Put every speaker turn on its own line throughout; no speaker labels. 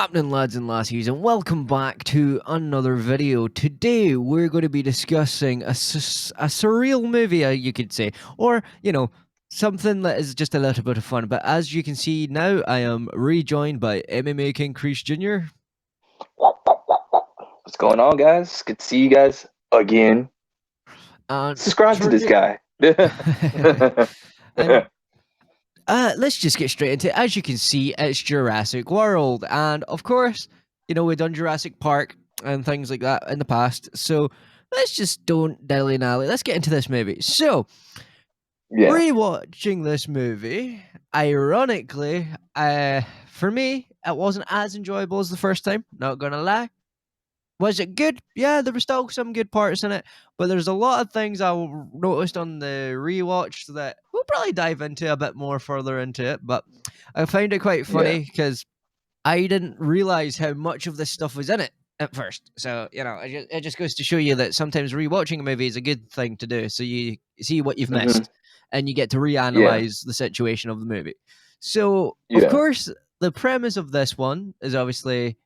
Happening, lads and lassies, and welcome back to another video. Today we're going to be discussing a surreal movie, you could say, or something that is just a little bit of fun. But as you can see now, I am rejoined by MMA King Chris Jr.
What's going on, guys? Good to see you guys again.
and
Subscribe to this guy.
and let's just get straight into it. As you can see, it's Jurassic World, and of course, we've done Jurassic Park and things like that in the past. So let's just don't dilly nally. Let's get into this movie. So, rewatching this movie, ironically, for me, it wasn't as enjoyable as the first time. Not gonna lie. Was it good? Yeah, there were still some good parts in it, but there's a lot of things I noticed on the rewatch that we'll probably dive into a bit more further into it. But I found it quite funny because I didn't realize how much of this stuff was in it at first. So it just goes to show you that sometimes rewatching a movie is a good thing to do. So you see what you've missed, and you get to reanalyze the situation of the movie. So of course, the premise of this one is obviously.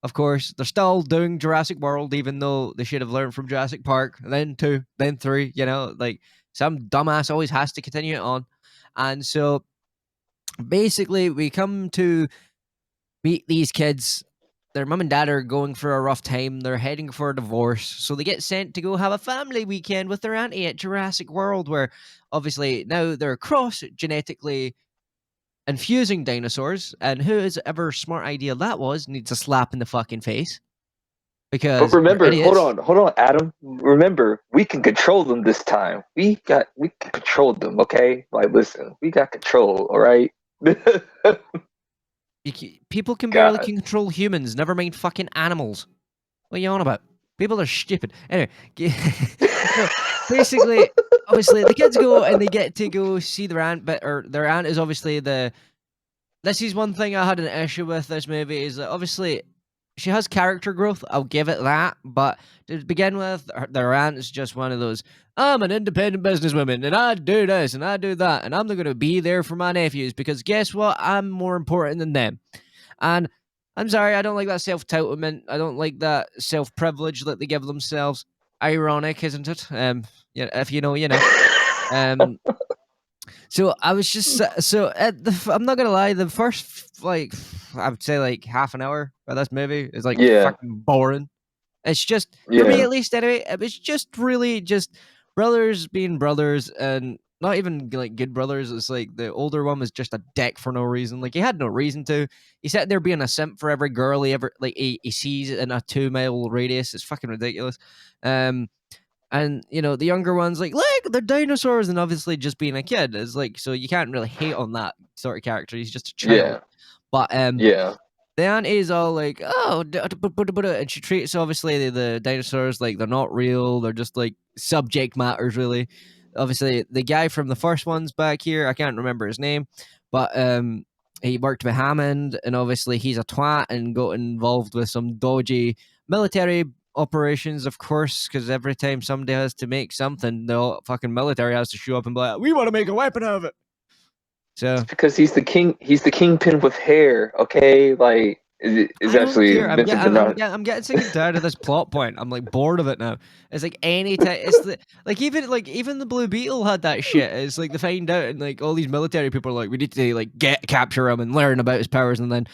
Of course, they're still doing Jurassic World, even though they should have learned from Jurassic Park, then 2, then 3, like some dumbass always has to continue it on. And so basically we come to meet these kids. Their mum and dad are going for a rough time. They're heading for a divorce. So they get sent to go have a family weekend with their auntie at Jurassic World, where obviously now they're cross genetically infusing dinosaurs, and whose ever smart idea that was needs a slap in the fucking face. Because
but remember, hold on, Adam. Remember, we can control them this time. We can control them, okay? Like, listen, we got control, all right?
People can barely control humans, never mind fucking animals. What are you on about? People are stupid. Anyway, so basically, obviously, the kids go and they get to go see their aunt, or their aunt is obviously This is one thing I had an issue with this movie, is that obviously she has character growth, I'll give it that, but to begin with, their aunt is just one of those, I'm an independent businesswoman, and I do this, and I do that, and I'm not going to be there for my nephews, because guess what? I'm more important than them. And I'm sorry, I don't like that self-entitlement, I don't like that self-privilege that they give themselves. Ironic, isn't it? If you know, you know. So I was just I'm not gonna lie, the first I would say half an hour of this movie is fucking boring. It's just for me, at least anyway, it was just really just brothers being brothers, and not even like good brothers. It's like the older one was just a dick for no reason. Like he had no reason to. He sat there being a simp for every girl he sees in a 2 mile radius. It's fucking ridiculous. And the younger one's like, look, they're dinosaurs, and obviously just being a kid is like, so you can't really hate on that sort of character. He's just a child. But the auntie is all like, oh, and she treats obviously the dinosaurs like they're not real. They're just like subject matters, really. Obviously, the guy from the first one's back here. I can't remember his name, but he worked with Hammond, and obviously he's a twat and got involved with some dodgy military operations, of course, because every time somebody has to make something, the fucking military has to show up and be like, we want to make a weapon out of it. So
it's because he's the king. He's the kingpin with hair. Okay, like is actually.
I'm getting sick and tired of this plot point. I'm like bored of it now. It's like any time. It's even the Blue Beetle had that shit. It's like they find out, and like all these military people are like, we need to like capture him and learn about his powers, and then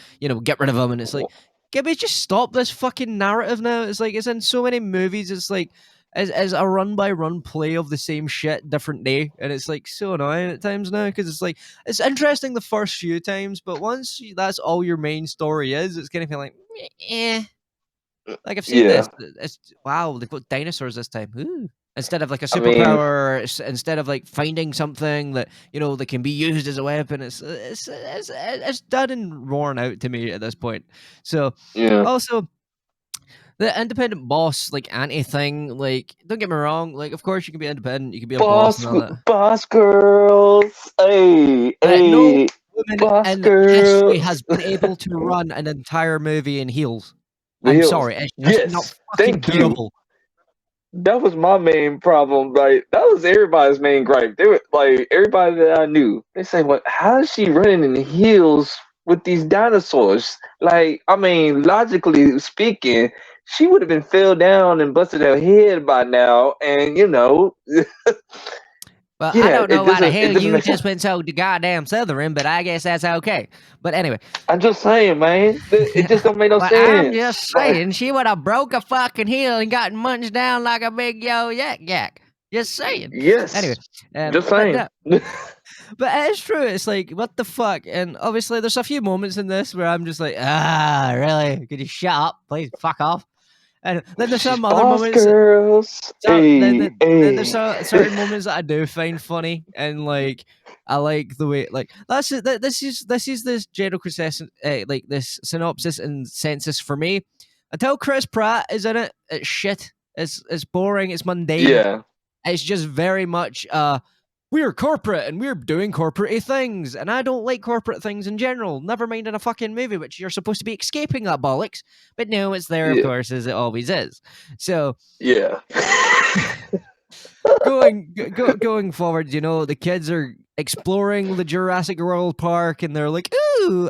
get rid of him. And it's like, can we just stop this fucking narrative now? It's like, it's in so many movies. It's like, as a run-by-run play of the same shit, different day. And it's like so annoying at times now, because it's like, it's interesting the first few times, but once that's all your main story is, it's kind of like, eh. Like, I've seen this. It's, wow, they've got dinosaurs this time. Ooh. Instead of like a superpower, instead of like finding something that that can be used as a weapon, it's done and worn out to me at this point. So also the independent boss anti thing, like, don't get me wrong, like, of course you can be independent, you can be a boss and all that.
Boss girls, hey,
no woman in history has been able to run an entire movie in heels. I'm sorry, it's just not fucking doable.
That was my main problem. Like, that was everybody's main gripe. They were like, everybody that I knew, they say, "What? How is she running in heels with these dinosaurs. Like, I mean, logically speaking, she would have been fell down and busted her head by now, and
Well, I
yeah,
don't know why the
it
hell
doesn't
you
make
just
sense.
went so goddamn southern, but I guess that's okay. But anyway,
I'm just saying, man, it just don't make no
well, I'm
sense.
just saying she would have broke a fucking heel and gotten munched down like a big yo yak yak. Just saying. Anyway,
Yes, just
but
saying.
no, but it's true. It's like, what the fuck? And obviously, there's a few moments in this where I'm just like, really? Could you shut up, please? Fuck off. And then there's some other
Boss
moments.
girls,
So
hey,
then there's
hey.
certain moments that I do find funny, and like I like the way like that's it. This is this general like this synopsis and census for me. Until Chris Pratt is in it, it's shit. It's boring. It's mundane.
Yeah,
It's just very much we're corporate and we're doing corporate things, and I don't like corporate things in general. Never mind in a fucking movie, which you're supposed to be escaping that bollocks. But no, it's there, of
yeah,
course, as it always is. So
yeah.
going forward, the kids are exploring the Jurassic World Park, and they're like, ooh,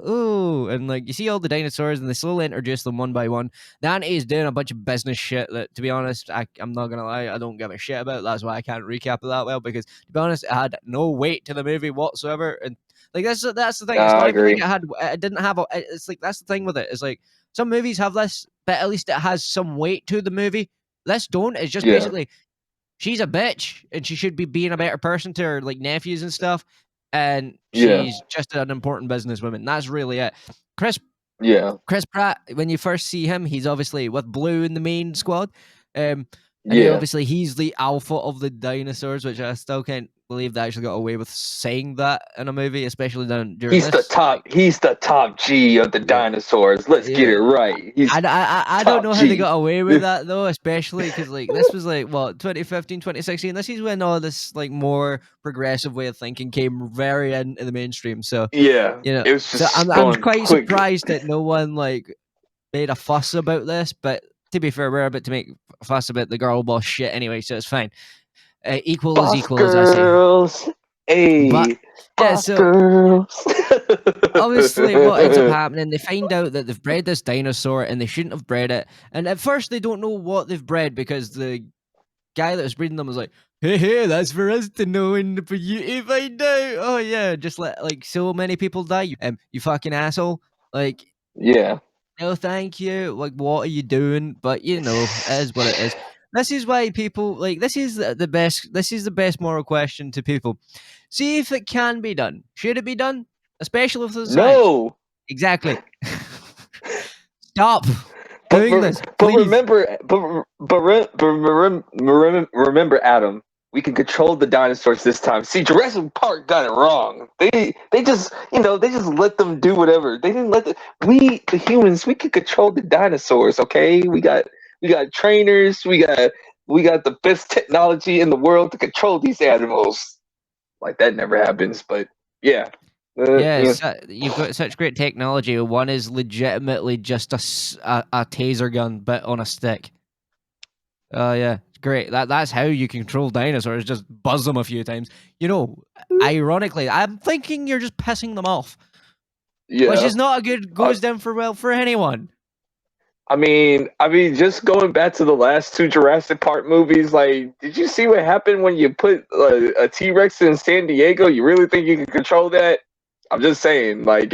ooh, and like you see all the dinosaurs, and they slowly introduce them one by one. Dante's doing a bunch of business shit that, to be honest, I'm not gonna lie, I don't give a shit about. That's why I can't recap it that well, because to be honest, it had no weight to the movie whatsoever, and like that's the thing. It's
I
not even like
agree.
it didn't have. It's like that's the thing with it. It's like some movies have this, but at least it has some weight to the movie. This don't. It's just
Yeah,
basically she's a bitch and she should be being a better person to her like nephews and stuff. And
yeah,
she's just an important businesswoman. That's really it. Chris
yeah,
Chris Pratt, when you first see him, he's obviously with Blue in the main squad. And
yeah.
he's the alpha of the dinosaurs, which I still can't believe they actually got away with saying that in a movie, especially during
He's the
this.
top. He's the top G of the
Yeah,
dinosaurs. Let's get
yeah.
it right. He's
I don't
top
know how they
G.
got away with that though, especially because like this was like what 2015, 2016. This is when all this like more progressive way of thinking came very into the mainstream. So
Yeah,
you know,
it was
so
just
I'm
going
quite
quick.
surprised that no one like made a fuss about this. But to be fair, we're about to make a fuss about the girl boss shit anyway, so it's fine. Equal is
Boss
equal, as I say.
girls.
But
Hey,
yeah,
boss
so
girls.
obviously what ends up happening, they find out that they've bred this dinosaur and they shouldn't have bred it, and at first they don't know what they've bred because the guy that was breeding them was like, hey, that's for us to know and for you to find out. Oh yeah, just let like so many people die, you fucking asshole. Like,
Yeah.
no thank you, like what are you doing? But it is what it is. This is why people like this is the best moral question to people. See if it can be done. Should it be done? Especially with the science.
No.
Exactly. Stop
But
doing
for,
this, please.
remember, Adam. We can control the dinosaurs this time. See, Jurassic Park got it wrong. They just they just let them do whatever. They didn't let the humans, we can control the dinosaurs. Okay, we got trainers. We got the best technology in the world to control these animals. Like that never happens, but yeah. Yeah.
Yes, you've got such great technology. One is legitimately just a taser gun, but on a stick. Oh yeah, great. That's how you control dinosaurs. Just buzz them a few times. Ironically, I'm thinking you're just pissing them off, which
Yeah.
is not a good
Uh,
goes down for well for anyone.
I mean, just going back to the last two Jurassic Park movies, like, did you see what happened when you put a T Rex in San Diego? You really think you can control that? I'm just saying, like,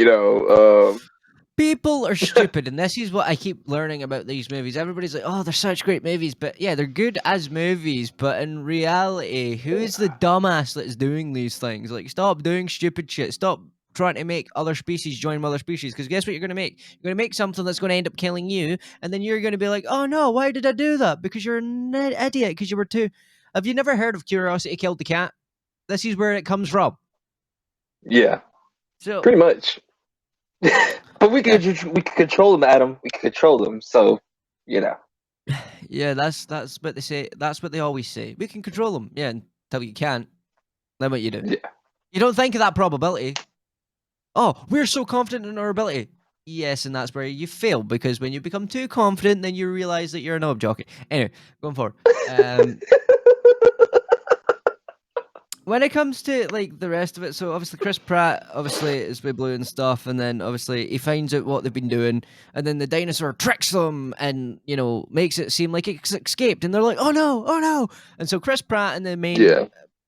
People are stupid, and this is what I keep learning about these movies. Everybody's like, "Oh, they're such great movies," but yeah, they're good as movies. But in reality, who is the dumbass that's doing these things? Like, stop doing stupid shit. Stop trying to make other species join other species. Because guess what you're going to make? You're going to make something that's going to end up killing you, and then you're going to be like, "Oh no, why did I do that?" Because you're an idiot. Because you were too. Have you never heard of Curiosity Killed the Cat? This is where it comes from.
yeah,
So
pretty much. But
yeah,
we can control them, Adam. We can control them. So, you know,
yeah, that's what they say. That's what they always say. We can control them. Yeah, until you can't. Then what you do?
yeah,
You don't think of that probability. Oh, we're so confident in our ability. Yes, and that's where you fail because when you become too confident, then you realize that you're an jockey. Anyway, going forward. Um, when it comes to like the rest of it, so obviously Chris Pratt obviously is with Blue and stuff, and then obviously he finds out what they've been doing, and then the dinosaur tricks them and makes it seem like it's escaped, and they're like, oh no, and so Chris Pratt and the main
Yeah.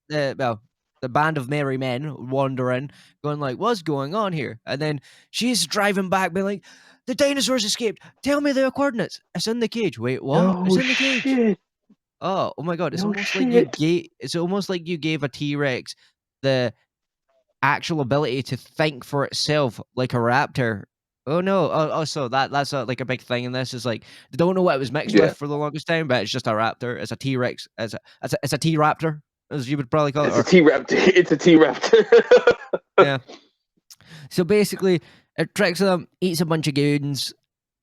the band of merry men wandering, going like, what's going on here? And then she's driving back, being like, the dinosaurs escaped. Tell me their coordinates. It's in the cage. Wait, what? It's
No
in the cage.
shit.
Oh my god! It's
No
almost like you
shit.
gave. It's almost like you gave a T-Rex the actual ability to think for itself, like a raptor. Oh no! So that's like a big thing in this is like they don't know what it was mixed with
Yeah.
for the longest time, but it's just a raptor. It's a T-Rex. It's a T-raptor, as you would probably call it.
It's a
Or
T-Raptor. It's a T-Raptor.
yeah. So basically, it tricks them, eats a bunch of goons.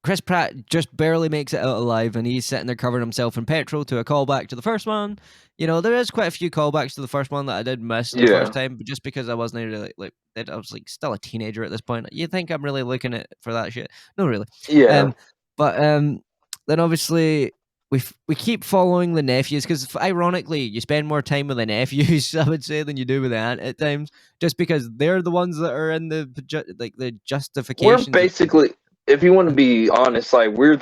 Chris Pratt just barely makes it out alive, and he's sitting there covering himself in petrol to a callback to the first one. There is quite a few callbacks to the first one that I did miss the first
Yeah.
time, but just because I wasn't really I was like still a teenager at this point. You think I'm really looking at for that shit? No, really.
Yeah.
But then obviously we keep following the nephews because ironically you spend more time with the nephews, I would say, than you do with the aunt at times, just because they're the ones that are in the the
We're
justifications of
basically, if you want to be honest, like we're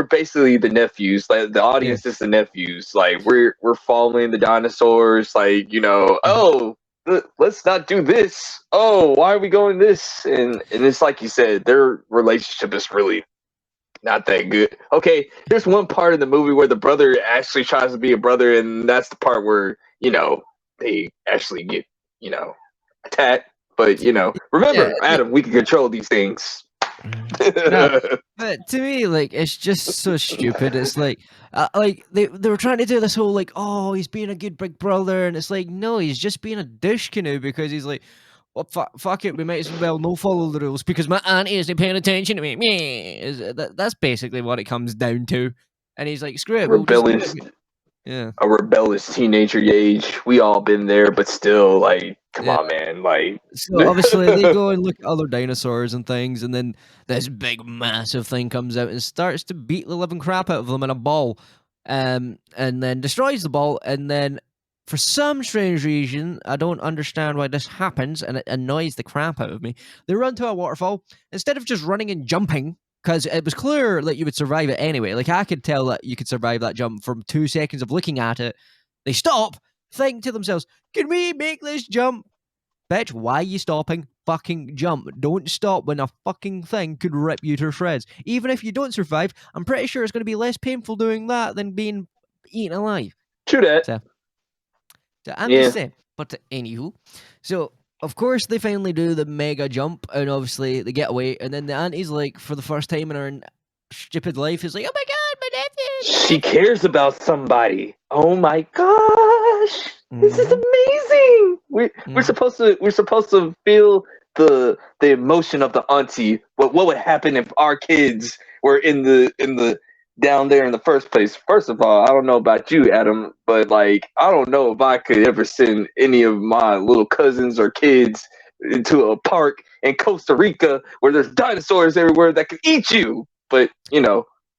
basically the nephews. Like the
yeah.
audience is the nephews. Like we're following the dinosaurs. Like
Mhm.
oh, let's not do this. Oh, why are we going this? And it's like you said, their relationship is really not that good. Okay, there's one part in the movie where the brother actually tries to be a brother, and that's the part where they actually get attacked. But
Yeah,
remember, Adam, we can control these things.
no, but to me, like, it's just so stupid. It's like they were trying to do this whole like, oh, he's being a good big brother, and it's like, no, he's just being a douche canoe because he's like, well, fuck it, we might as well no follow the rules because my auntie isn't paying attention to me. That's basically what it comes down to. And he's like, screw it, we'll just
rebellious,
yeah.
a rebellious teenager age. We all been there, but still, like, come
Yeah.
on, man, like.
So obviously they go and look at other dinosaurs and things, and then this big massive thing comes out and starts to beat the living crap out of them in a ball, and then destroys the ball, and then for some strange reason, I don't understand why this happens, and it annoys the crap out of me. They run to a waterfall instead of just running and jumping. Because it was clear that you would survive it anyway. Like, I could tell that you could survive that jump from 2 seconds of looking at it. They stop, think to themselves, can we make this jump? Bitch, why are you stopping? Fucking jump. Don't stop when a fucking thing could rip you to shreds. Even if you don't survive, I'm pretty sure it's going to be less painful doing that than being eaten alive.
True that.
So I'm
Yeah.
just saying. But anywho, so of course they finally do the mega jump, and obviously they get away, and then the auntie's like, for the first time in her stupid life, is like, oh my god, my nephew,
She cares about somebody. Oh my gosh. This is
Mm-hmm.
amazing. We're
Mm-hmm.
supposed to feel the emotion of the auntie. What would happen if our kids were in the down there in the first place? First of all, I don't know about you, Adam, but like I don't know if I could ever send any of my little cousins or kids into a park in Costa Rica where there's dinosaurs everywhere that could eat you. But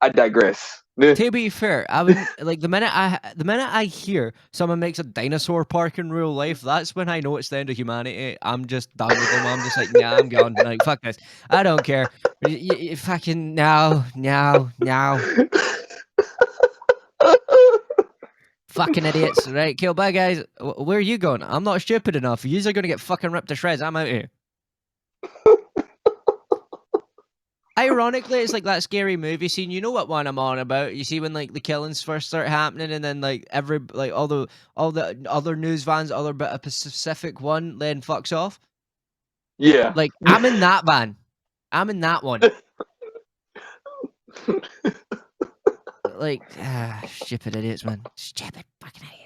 I digress.
To be fair, I would like the minute I hear someone makes a dinosaur park in real life, that's when I know it's the end of humanity. I'm just done with them. I'm just like, nah, I'm gone. Like, fuck this. I don't care. You fucking no. Fucking idiots, right? Kill bye guys. Where are you going? I'm not stupid enough. You're gonna get fucking ripped to shreds. I'm out here. Ironically, it's like that scary movie scene. You know what one I'm on about? You see when like the killings first start happening, and then like all the other news vans, other bit of Pacific one, then fucks off.
Yeah.
Like I'm in that van. I'm in that one. Like stupid idiots, man. Stupid fucking idiots.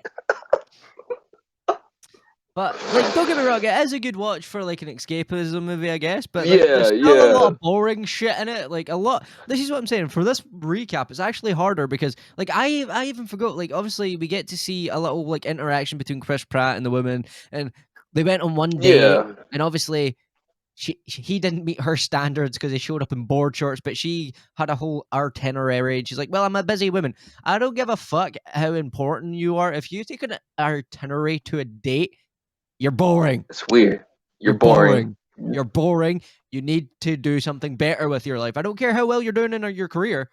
But like, don't get me wrong, it is a good watch for like an escapism movie, I guess. But like, there's still a lot of boring shit in it. Like a lot. This is what I'm saying. For this recap, it's actually harder because like I even forgot. Like obviously, we get to see a little like interaction between Chris Pratt and the woman, and they went on one date,
Yeah.
and obviously. He didn't meet her standards because he showed up in board shorts, but she had a whole itinerary. And she's like, "Well, I'm a busy woman. I don't give a fuck how important you are. If you take an itinerary to a date, You're boring.
It's weird. You're
boring.
boring.
You're boring. You need to do something better with your life. I don't care how well you're doing in your career.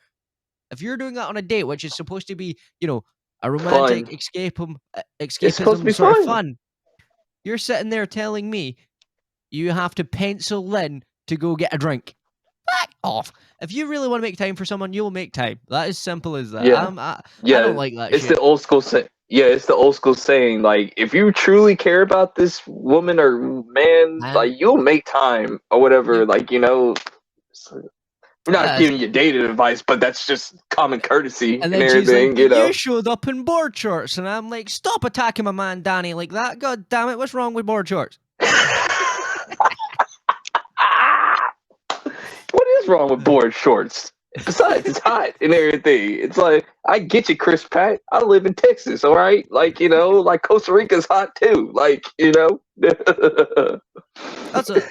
If you're doing that on a date, which is supposed to be, you know, a romantic
Fun. It's supposed to
escapism
be
sort of
fun.
fun, you're sitting there telling me you have to pencil in to go get a drink. Back off. If you really want to make time for someone, you'll make time. That is simple as that.
Yeah.
I don't like that
It's
shit.
the old school saying. Yeah, it's the old school saying. Like, if you truly care about this woman or man, like, you'll make time or whatever. Like, you know, we're not giving you dating advice, but that's just common courtesy and
then
everything.
she's like,
you know,
you showed up in board shorts, and I'm like, stop attacking my man Danny like that. God damn it, what's wrong with board shorts?
What is wrong with board shorts? Besides, it's hot and everything. It's like, I get you, Chris Pratt. I live in Texas, all right? Like, you know, like Costa Rica's hot too. Like, you know.
That's a,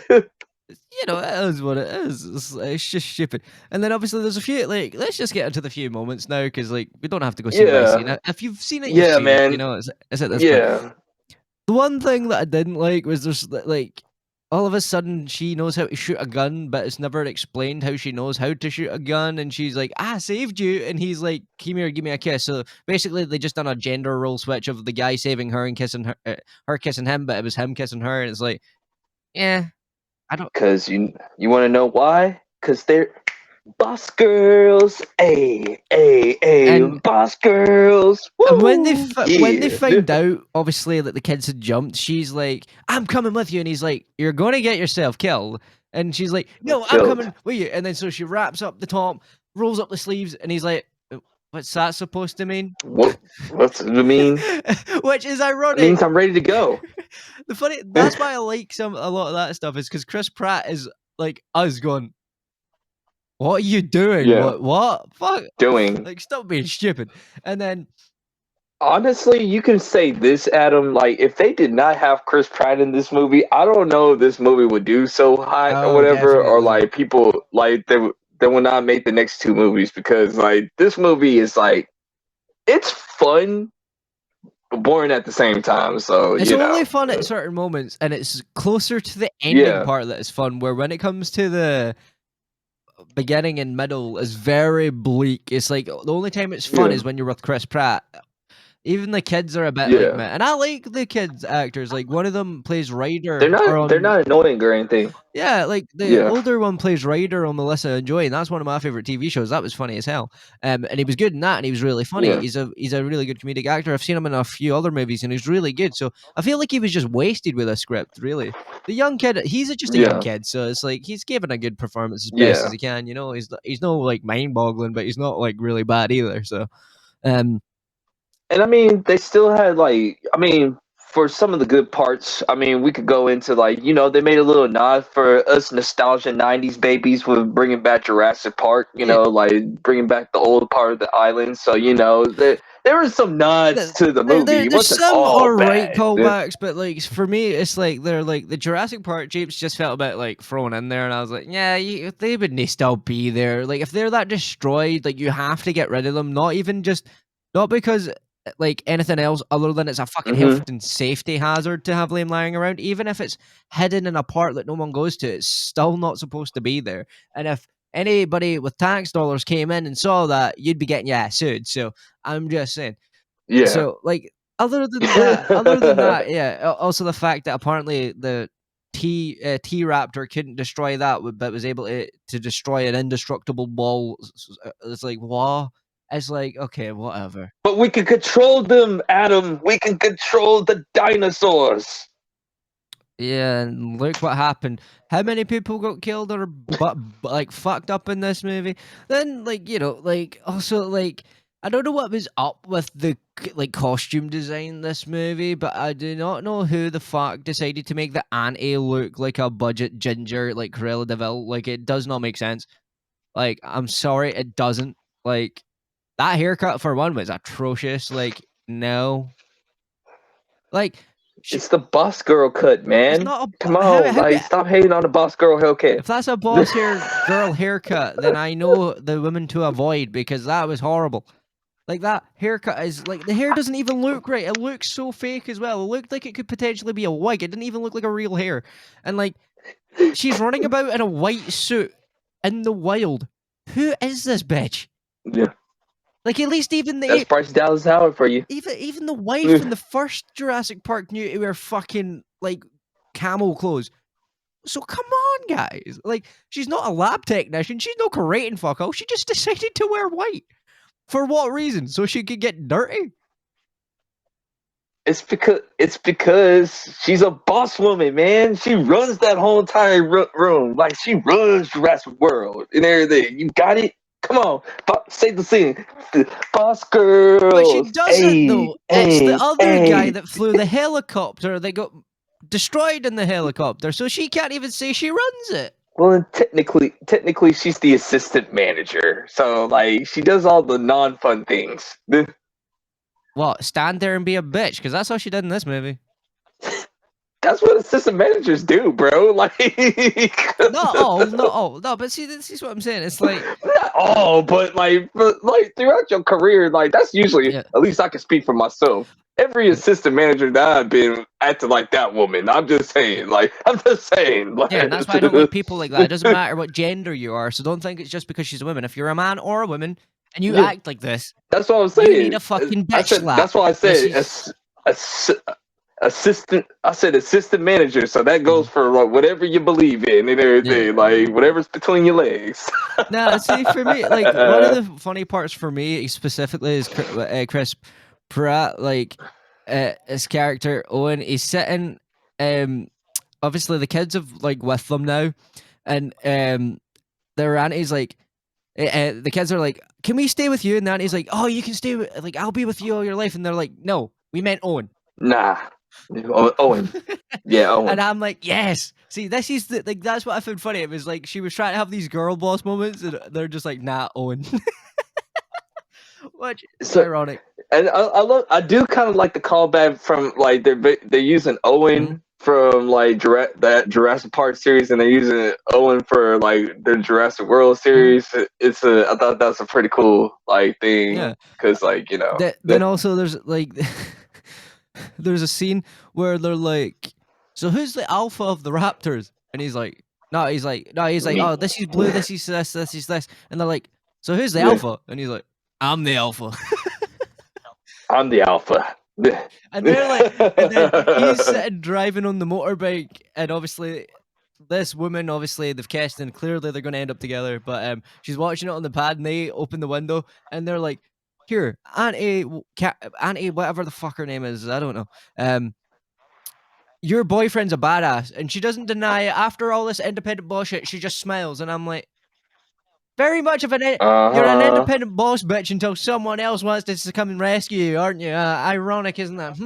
you know, it is what it is. It's just stupid. And then obviously there's a few, like, let's just get into the few moments now, because, like, we don't have to go scene by scene. If you've seen it, you've seen it. You know, it's at this point. The one thing that I didn't like was there's, like, all of a sudden she knows how to shoot a gun, but it's never explained how she knows how to shoot a gun, and she's like, I saved you, and he's like, come here, give me a kiss. So basically they just done a gender role switch of the guy saving her and kissing her, her kissing him, but it was him kissing her, and it's like, yeah, I don't.
Because you want to know why? Because they're boss girls, boss girls. Woo!
And when they find out, obviously, that the kids had jumped, she's like, I'm coming with you. And he's like, you're going to get yourself killed. And she's like, no, I'm coming with you. And then so she wraps up the top, rolls up the sleeves, and he's like, what's that supposed to mean?
What's it mean?
Which is ironic.
It means I'm ready to go.
That's why I like a lot of that stuff, is because Chris Pratt is like us going, what are you doing?
Yeah.
What? Fuck.
Doing.
Like, stop being stupid. And then,
honestly, you can say this, Adam. Like, if they did not have Chris Pratt in this movie, I don't know if this movie would do so hot or whatever,
definitely.
or like people like they will not make the next two movies, because like this movie is like, it's fun but boring at the same time. So
it's only fun at certain moments, and it's closer to the ending part that is fun, where when it comes to the beginning and middle is very bleak. It's like the only time it's fun is when you're with Chris Pratt. Even the kids are a bit like me, and I like the kids actors. Like, one of them plays Ryder.
They're not annoying or anything.
Yeah, like the older one plays Ryder on Melissa and Joy, and that's one of my favorite TV shows. That was funny as hell, and he was good in that, and he was really funny.
Yeah.
He's a really good comedic actor. I've seen him in a few other movies, and he's really good. So I feel like he was just wasted with a script. Really, the young kid, he's just a young kid, so it's like he's given a good performance as best as he can. You know, he's no like mind-boggling, but he's not like really bad either. So,
and I mean, they still had like, I mean, for some of the good parts, I mean, we could go into like, you know, they made a little nod for us nostalgia 90s babies with bringing back Jurassic Park, you know, like bringing back the old part of the island. So, you know, there were some nods to the movie.
There's some alright callbacks, but like for me, it's like they're like the Jurassic Park Jeeps just felt a bit like thrown in there, and I was like, yeah, they wouldn't still be there. Like, if they're that destroyed, like, you have to get rid of them. Not because like anything else other than it's a fucking health and safety hazard to have them lying around. Even if it's hidden in a part that no one goes to, it's still not supposed to be there. And if anybody with tax dollars came in and saw that, you'd be getting your ass sued. So I'm just saying.
Yeah.
So like other than that, yeah. Also the fact that apparently the T-Raptor couldn't destroy that, but was able to destroy an indestructible ball. It's like, what? It's like, okay, whatever.
But we can control them, Adam. We can control the dinosaurs.
Yeah, and look what happened. How many people got killed or like fucked up in this movie? Then, like, you know, like, also, like, I don't know what was up with the like costume design this movie, but I do not know who the fuck decided to make the auntie look like a budget ginger like Cruella de Vil. Like, it does not make sense. Like, I'm sorry, it doesn't. Like, that haircut for one was atrocious. Like, no. Like,
it's the boss girl cut, man. Come on, like, stop hating on the boss girl haircut.
If that's a girl haircut, then I know the woman to avoid, because that was horrible. Like that haircut is like the hair doesn't even look right. It looks so fake as well. It looked like it could potentially be a wig. It didn't even look like a real hair. And like she's running about in a white suit in the wild. Who is this bitch?
Yeah.
Like at least even
That's Brycedallashoward for you.
even the wife in the first Jurassic Park knew to wear fucking like camel clothes. So come on, guys. Like she's not a lab technician. She's no Korean fucko. She just decided to wear white. For what reason? So she could get dirty?
It's because she's a boss woman, man. She runs that whole entire room. Like she runs Jurassic World and everything. You got it? Come on, say the scene. Boss girl.
But she doesn't though. It's the other guy that flew the helicopter that got destroyed in the helicopter. So she can't even say she runs it.
Well, and technically, she's the assistant manager. So, like, she does all the non-fun things.
What? Stand there and be a bitch? Because that's all she did in this movie.
That's what assistant managers do, bro. Like,
not all. No, but see, this is what I'm saying. It's like
not all, but like throughout your career, like that's usually at least I can speak for myself. Every assistant manager that I've been acting like that woman. I'm just saying. Like,
yeah, and that's why I don't like people like that. It doesn't matter what gender you are, so don't think it's just because she's a woman. If you're a man or a woman and you act like this,
that's what I'm saying.
You need a fucking bitch slap.
That's why I said assistant. I said assistant manager, so that goes for like whatever you believe in and everything, like whatever's between your legs.
No, see, for me, like one of the funny parts for me specifically is Chris Pratt, like his character Owen. He's sitting. Obviously, the kids have like with them now, and their auntie's like. The kids are like, "Can we stay with you?" And the auntie's like, "Oh, you can stay. Like, I'll be with you all your life." And they're like, "No, we meant Owen."
Nah. Owen. Yeah, Owen.
And I'm like, yes. See, this is like that's what I found funny. It was like she was trying to have these girl boss moments, and they're just like, nah, Owen. Which is ironic.
And I do kind of like the callback from like they're using Owen from like that Jurassic Park series, and they're using Owen for like the Jurassic World series. I thought that's a pretty cool like thing because like you know.
Then also there's like. There's a scene where they're like, so who's the alpha of the raptors? And he's like, oh, this is Blue, this is this. And they're like, so who's the alpha? And he's like, I'm the alpha.
I'm the alpha.
And they're like, and then he's sitting driving on the motorbike, and obviously this woman, they've cast in, clearly they're going to end up together, but she's watching it on the pad, and they open the window, and they're like, here, Auntie, whatever the fuck her name is, I don't know. Your boyfriend's a badass, and she doesn't deny it. After all this independent bullshit, she just smiles, and I'm like, very much of an you're an independent boss bitch until someone else wants to come and rescue you, aren't you? Ironic, isn't that?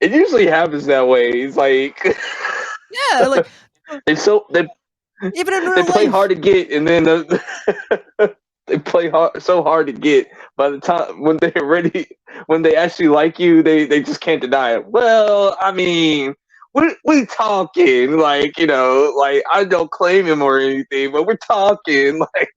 It usually happens that way. It's like,
yeah, like
they
even in real
play
life.
hard to get, and then they play so hard to get. By the time when they're ready, when they actually like you, they just can't deny it. Well, I mean, we talking like, you know, like I don't claim him or anything, but we're talking like.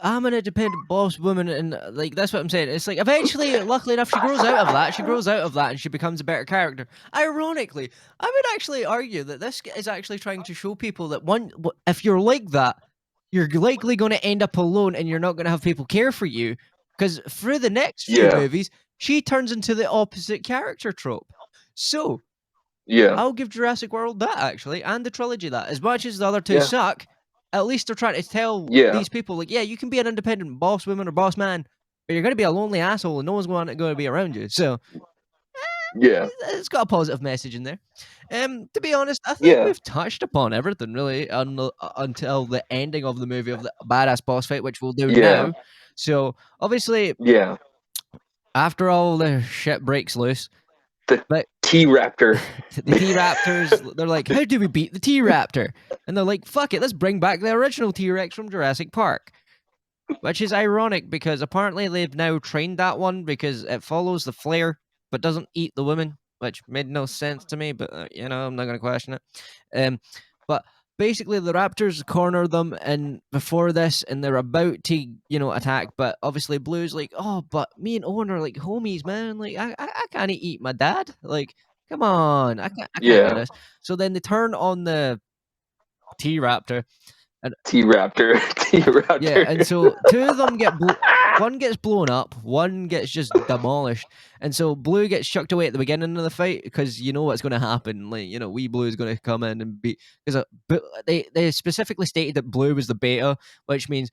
I'm an independent boss woman, and like that's what I'm saying. It's like eventually, luckily enough, she grows out of that. She grows out of that, and she becomes a better character. Ironically, I would actually argue that this is actually trying to show people that if you're like that, you're likely going to end up alone, and you're not going to have people care for you. Because through the next few movies, she turns into the opposite character trope. So, I'll give Jurassic World that actually, and the trilogy that. As much as the other two suck, at least they're trying to tell these people, like, yeah, you can be an independent boss woman or boss man, but you're going to be a lonely asshole, and no one's going to be around you. So, it's got a positive message in there. To be honest, I think we've touched upon everything really until the ending of the movie of the badass boss fight, which we'll do now. So obviously, after all the shit breaks loose,
the T-Raptor,
the T-Raptors, they're like, how do we beat the T-Raptor? And they're like, fuck it, let's bring back the original T-Rex from Jurassic Park. Which is ironic because apparently they've now trained that one because it follows the flare but doesn't eat the women, which made no sense to me, but you know, I'm not going to question it. But basically the raptors corner them and before this, and they're about to attack, but obviously Blue's like, oh, but me and Owen are like homies, man, like I can't eat my dad, like come on, I can't do this. So then they turn on the T-Raptor.
T-Raptor. T-Raptor.
Yeah, and so two of them one gets blown up, one gets just demolished, and so Blue gets chucked away at the beginning of the fight because you know what's going to happen. Like wee Blue is going to come in and beat, because they specifically stated that Blue was the beta, which means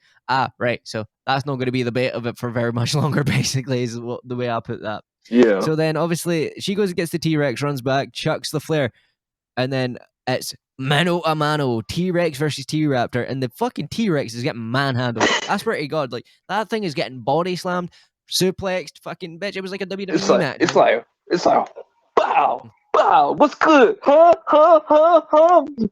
right, so that's not going to be the beta of it for very much longer. Basically, is the way I put that.
Yeah.
So then obviously she goes and gets the T-Rex, runs back, chucks the flare, and then it's mano a mano, T-Rex versus T-Raptor, and the fucking T-Rex is getting manhandled. I swear to God, like that thing is getting body slammed, suplexed, fucking bitch. It was like a WWE match.
It's like, bow, what's good? Huh?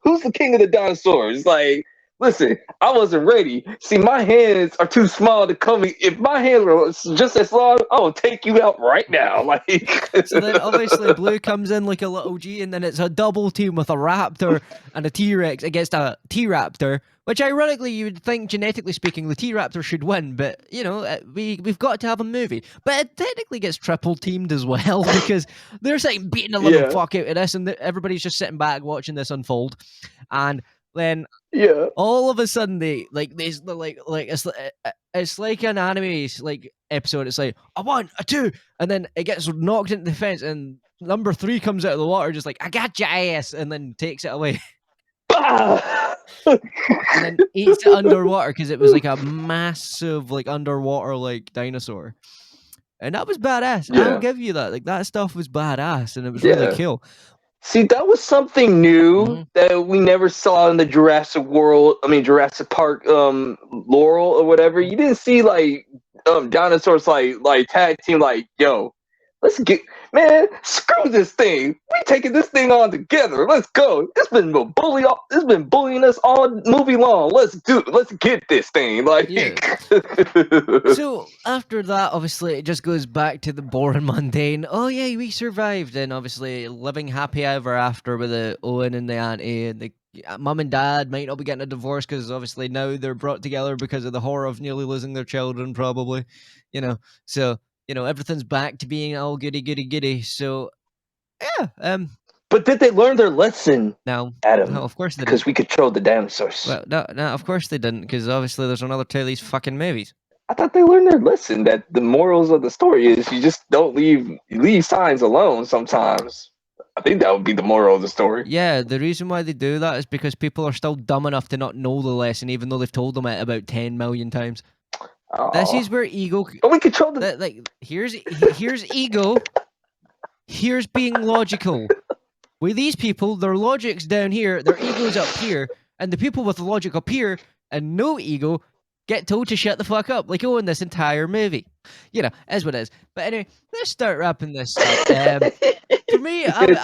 Who's the king of the dinosaurs? Like, listen, I wasn't ready. See, my hands are too small to come. If my hands were just as long, I will take you out right now. Like,
so then obviously Blue comes in like a little G, and then it's a double team with a Raptor and a T-Rex against a T-Raptor, which ironically you would think, genetically speaking, the T-Raptor should win, but we've got to have a movie. But it technically gets triple teamed as well because they're saying beating the living fuck out of this, and everybody's just sitting back watching this unfold, and then all of a sudden they like it's like an anime like episode. It's like a 1, a 2, and then it gets knocked into the fence, and number 3 comes out of the water just like, I got your ass, and then takes it away. And then eats it underwater because it was like a massive like underwater like dinosaur, and that was badass. I'll give you that. Like that stuff was badass, and it was really cool.
See, that was something new that we never saw in the Jurassic Park Laurel or whatever. You didn't see like dinosaurs like tag team like, yo, let's get, man, screw this thing. We taking this thing on together. Let's go. It's been bullying us all movie long. Let's get this thing. Like,
So after that, obviously, it just goes back to the boring, mundane. Oh yeah, we survived, and obviously living happy ever after with the Owen and the auntie, and the mum and dad might not be getting a divorce because obviously now they're brought together because of the horror of nearly losing their children, probably. So everything's back to being all goody. So yeah.
But did they learn their lesson?
No,
Adam.
No, of course they didn't.
Because we controlled the dinosaurs.
Well, no, of course they didn't, because obviously there's another 2 of these fucking movies.
I thought they learned their lesson, that the morals of the story is you just don't leave signs alone sometimes. I think that would be the moral of the story.
Yeah, the reason why they do that is because people are still dumb enough to not know the lesson, even though they've told them it about 10 million times. Aww. This is where ego...
But we control the...
Like, here's ego. Here's being logical. With these people, their logic's down here, their ego's up here, and the people with the logic up here and no ego get told to shut the fuck up, like in this entire movie. As what it is. But anyway, let's start wrapping this up. For me, I would,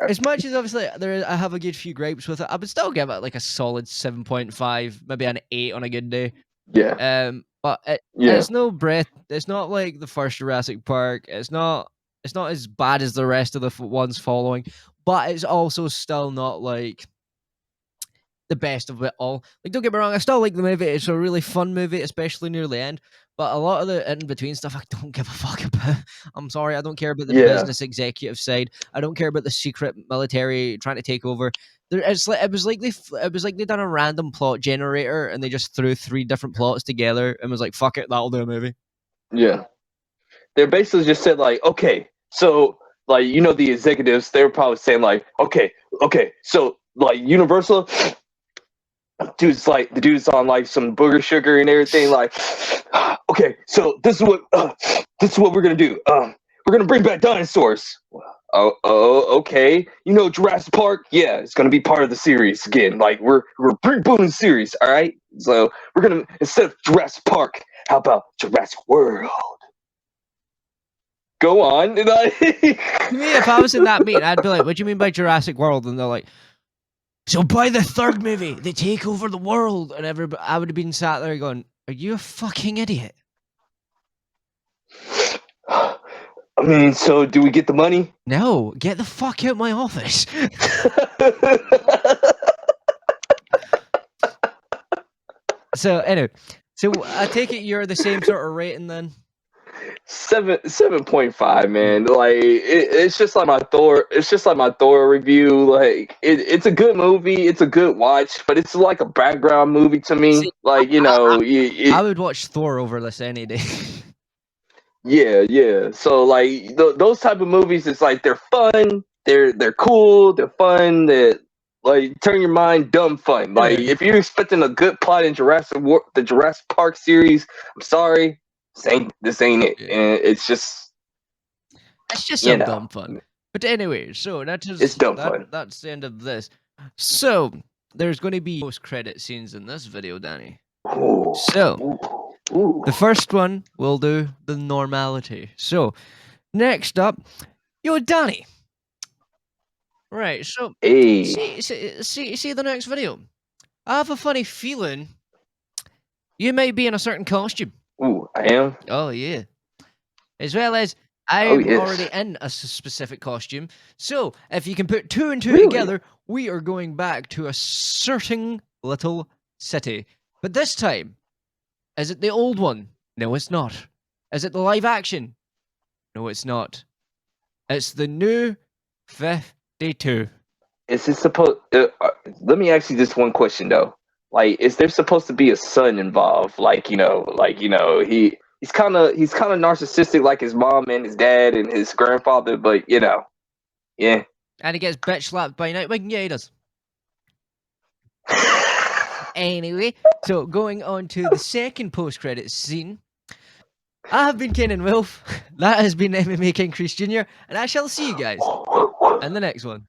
as much as obviously I have a good few gripes with it, I would still give it like a solid 7.5, maybe an 8 on a good day.
Yeah.
But it's no breath. It's not like the first Jurassic Park. It's not as bad as the rest of the ones following, but it's also still not like the best of it all. Like, don't get me wrong, I still like the movie. It's a really fun movie, especially near the end. But a lot of the in-between stuff, I don't give a fuck about. I'm sorry, I don't care about the business executive side. I don't care about the secret military trying to take over. It was like they done a random plot generator and they just threw 3 different plots together and was like, fuck it, that'll do a movie.
Yeah. They basically just said like, okay, so like, the executives, they were probably saying like, okay, so like Universal, the dude's on like some booger sugar and everything, like, okay, so this is what we're gonna do. We're gonna bring back dinosaurs. Oh, okay. Jurassic Park, yeah, it's gonna be part of the series again. Like, we're rebooting the series, all right? So we're gonna, instead of Jurassic Park, how about Jurassic World? Go on. Me,
if I was in that meeting, I'd be like, what do you mean by Jurassic World? And they're like, so by the 3rd movie, they take over the world. And I would have been sat there going, are you a fucking idiot?
I mean, so do we get the money?
No, get the fuck out of my office. So anyway, so I take it you're the same sort of rating then.
7.5, man. Like it's just like my Thor. It's just like my Thor review. Like it's a good movie. It's a good watch, but it's like a background movie to me.
See,
Like
I would watch Thor over this any day.
yeah. So like those type of movies, it's like they're fun. They're cool. They're fun. That like turn your mind, dumb fun. Like if you're expecting a good plot in the Jurassic Park series, I'm sorry. This ain't it, and it's just
some dumb fun. But anyway, so
it's dumb fun.
That's the end of this. So there's going to be post-credit scenes in this video, Danny.
Ooh,
so the first one we'll do the normality. So next up, Danny. Right. So see the next video. I have a funny feeling you may be in a certain costume.
Ooh, I am.
Oh yeah. As well as I'm already in a specific costume. So if you can put two and two together, we are going back to a certain little city. But this time, is it the old one? No, it's not. Is it the live action? No, it's not. It's the new 52.
Is it supposed? Let me ask you this one question though. Like, is there supposed to be a son involved? Like, he's kind of narcissistic, like his mom and his dad and his grandfather. But yeah.
And he gets bitch slapped by Nightwing. Yeah, he does. Anyway, so going on to the second post-credits scene. I have been Ken and Wilf. That has been MMA King Chris Jr. And I shall see you guys in the next one.